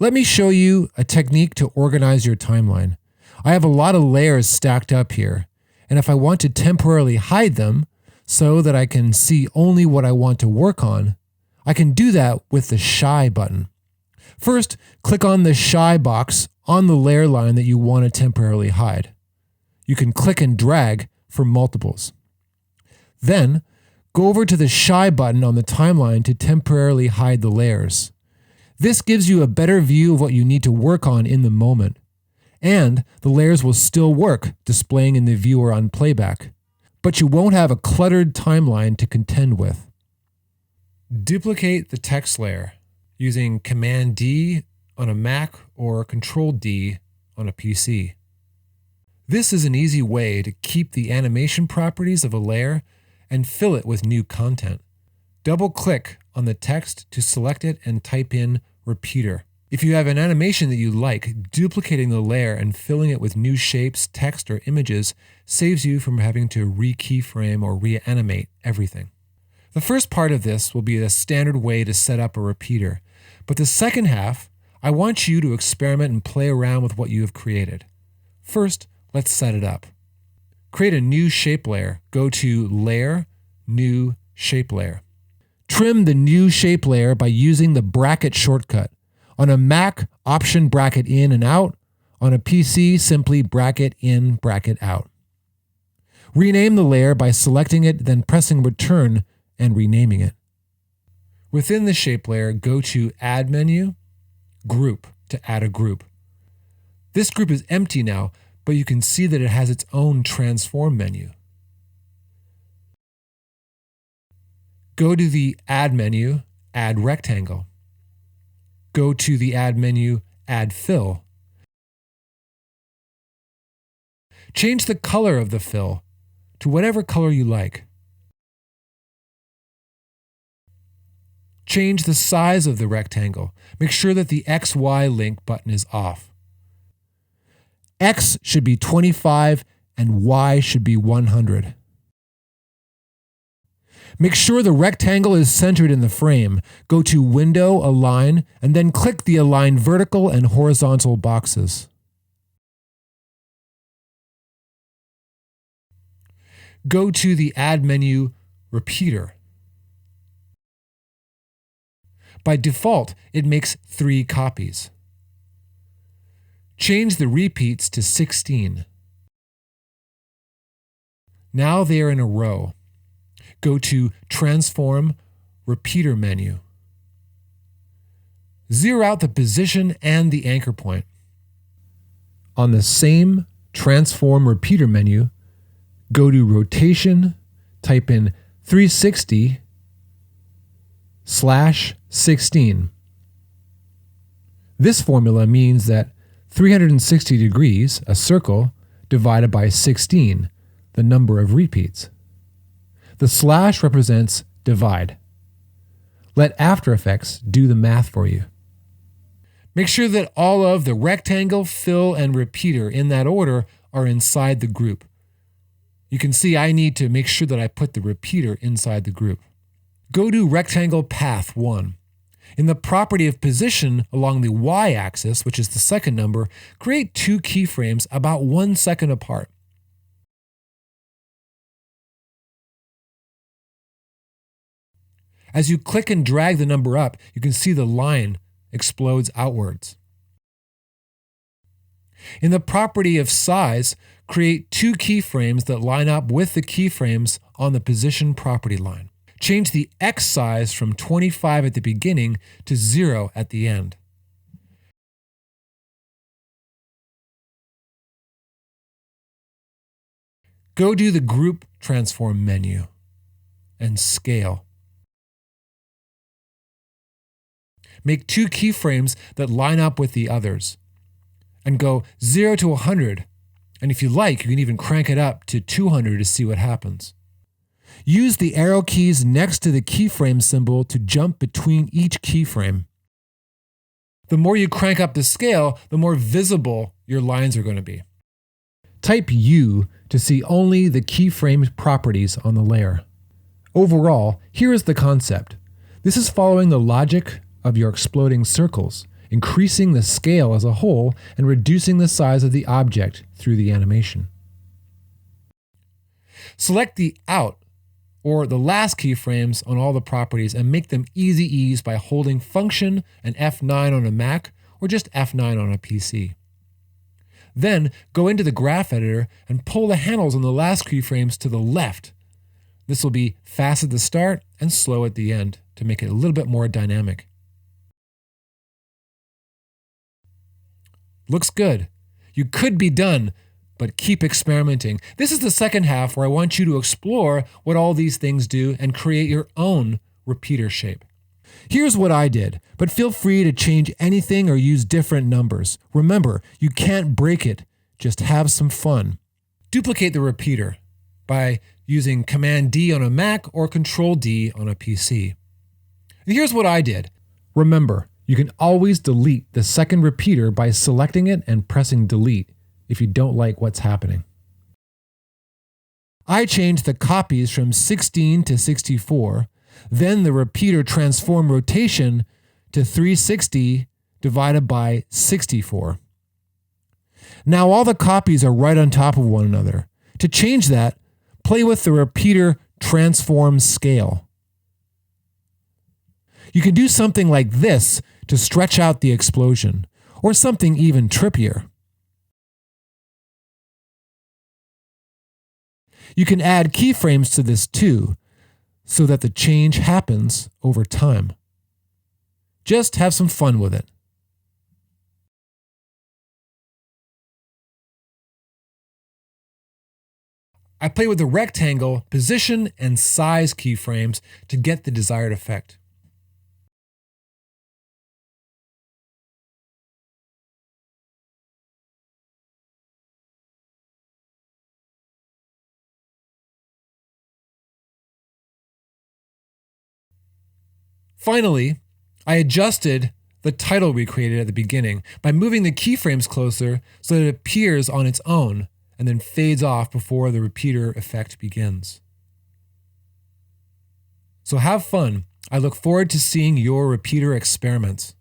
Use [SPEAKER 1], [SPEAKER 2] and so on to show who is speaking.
[SPEAKER 1] Let me show you a technique to organize your timeline. I have a lot of layers stacked up here, and if I want to temporarily hide them so that I can see only what I want to work on, I can do that with the Shy button. First, click on the Shy box on the layer line that you want to temporarily hide. You can click and drag for multiples. Then, go over to the Shy button on the timeline to temporarily hide the layers. This gives you a better view of what you need to work on in the moment. And the layers will still work, displaying in the viewer on playback. But you won't have a cluttered timeline to contend with. Duplicate the text layer using Command-D on a Mac or Control-D on a PC. This is an easy way to keep the animation properties of a layer and fill it with new content. Double-click on the text to select it and type in repeater. If you have an animation that you like, duplicating the layer and filling it with new shapes, text, or images saves you from having to re-keyframe or reanimate everything. The first part of this will be a standard way to set up a repeater, but the second half, I want you to experiment and play around with what you have created. First, let's set it up. Create a new shape layer. Go to Layer, New Shape Layer. Trim the new shape layer by using the bracket shortcut. On a Mac, Option bracket in and out. On a PC, simply bracket in, bracket out. Rename the layer by selecting it, then pressing Return and renaming it. Within the shape layer, go to Add menu, Group to add a group. This group is empty now, but you can see that it has its own transform menu. Go to the Add menu, Add Rectangle. Go to the Add menu, Add Fill. Change the color of the fill to whatever color you like. Change the size of the rectangle. Make sure that the XY link button is off. X should be 25 and Y should be 100. Make sure the rectangle is centered in the frame. Go to Window, Align, and then click the Align vertical and horizontal boxes. Go to the Add menu, Repeater. By default, it makes 3 copies. Change the repeats to 16. Now they are in a row. Go to Transform, Repeater menu. Zero out the position and the anchor point. On the same Transform Repeater menu, go to Rotation, type in 360/16. This formula means that 360 degrees, a circle, divided by 16, the number of repeats. The slash represents divide. Let After Effects do the math for you. Make sure that all of the rectangle, fill, and repeater in that order are inside the group. You can see I need to make sure that I put the repeater inside the group. Go to Rectangle Path 1. In the property of position along the Y-axis, which is the second number, create 2 keyframes about 1 second apart. As you click and drag the number up, you can see the line explodes outwards. In the property of size, create 2 keyframes that line up with the keyframes on the position property line. Change the X size from 25 at the beginning to 0 at the end. Go to the Group Transform menu and Scale. Make 2 keyframes that line up with the others and go 0 to 100. And if you like, you can even crank it up to 200 to see what happens. Use the arrow keys next to the keyframe symbol to jump between each keyframe. The more you crank up the scale, the more visible your lines are going to be. Type U to see only the keyframe properties on the layer. Overall, here is the concept. This is following the logic of your exploding circles. increasing the scale as a whole and reducing the size of the object through the animation. Select the out or the last keyframes on all the properties and make them easy ease by holding Function and F9 on a Mac or just F9 on a PC. Then go into the graph editor and pull the handles on the last keyframes to the left. This will be fast at the start and slow at the end to make it a little bit more dynamic. Looks good. You could be done, but keep experimenting. This is the second half where I want you to explore what all these things do and create your own repeater shape. Here's what I did, but feel free to change anything or use different numbers. Remember, you can't break it, just have some fun. Duplicate the repeater by using Command D on a Mac or Control D on a PC. And here's what I did. Remember, you can always delete the second repeater by selecting it and pressing delete if you don't like what's happening. I changed the copies from 16 to 64, then the repeater transform rotation to 360 divided by 64. Now all the copies are right on top of one another. To change that, play with the repeater transform scale. You can do something like this to stretch out the explosion, or something even trippier. You can add keyframes to this too, so that the change happens over time. Just have some fun with it. I play with the rectangle, position, and size keyframes to get the desired effect. Finally, I adjusted the title we created at the beginning by moving the keyframes closer so that it appears on its own and then fades off before the repeater effect begins. So have fun. I look forward to seeing your repeater experiments.